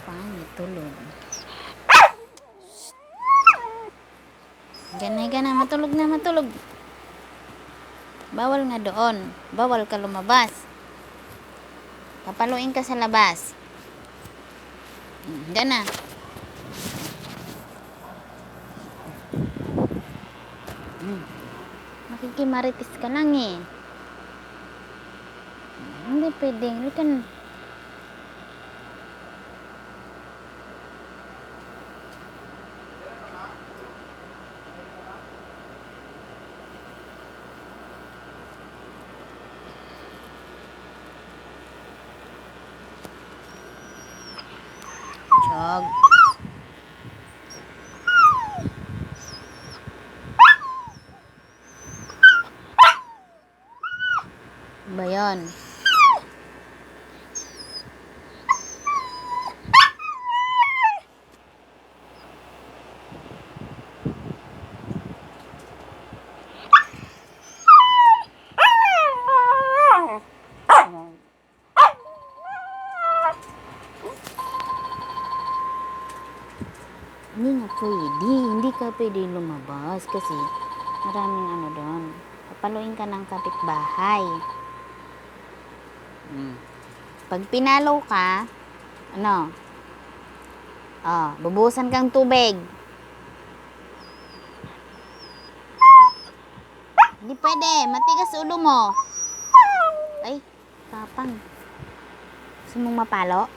Pangit, tulog. Gana, matulog na, matulog. Bawal nga doon. Bawal ka lumabas. Papaluin ka sa labas. Gana. Makikimarites ka lang eh. Hindi pwedeng. Lukan. Chog. Ba yun? Hindi nga pwede. Hindi ka pwede lumabas kasi maraming ano doon. Papaluin ka ng kapitbahay. Pag pinalaw ka, ano? Bubuhusan kang tubig. Hindi pwede. Matigas ulo mo. Ay, tapang. Gusto mong mapalo?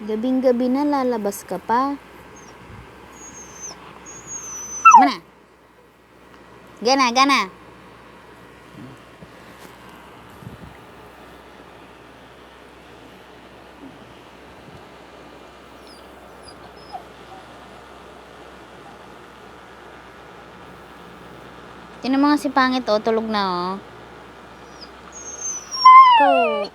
Gabing-gabi na lalabas ka pa. Mana? Gana. Tinan mo nga si Pangit, tulog na, Go.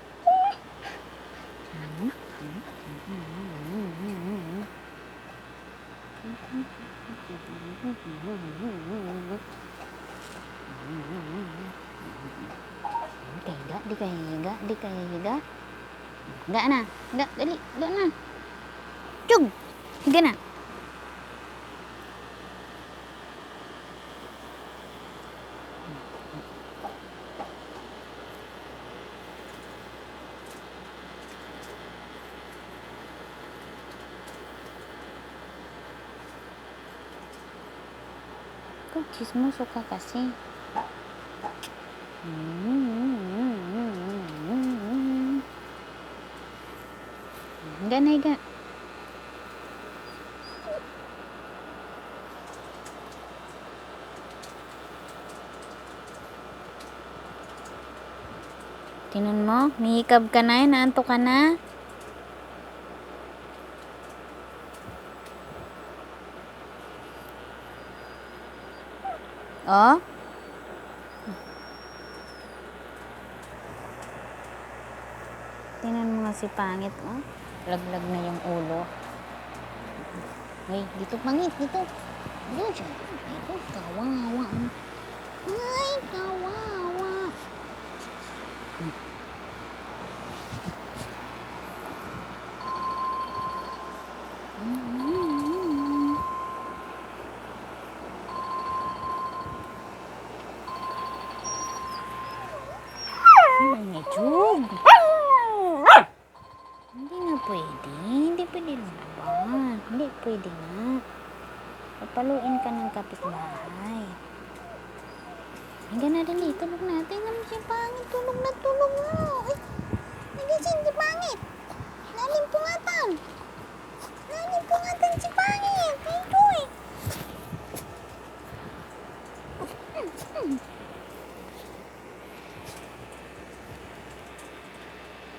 Di kaya higa. Higa na. Dali, higa na. Chug. Higa na. Kau chismoso ka kasi. Higa. Tinan mo, nihikab ka na, naantok ka na. Tinan mo nga si Pangit, Laglag na yung ulo. Ay, dito Pangit, dito. Dito siya. Dito, kawawa. Ay, kawawa. Chug. Hindi na pwede. Hindi pwede lumabas. Hindi pwede nga. Papaluin ka ng kapitbahay. Hanggang na dali. Tulog na. Tingnan mo si Pangit. Tulog na. Ay, nagising si Pangit. Nalimpungatan.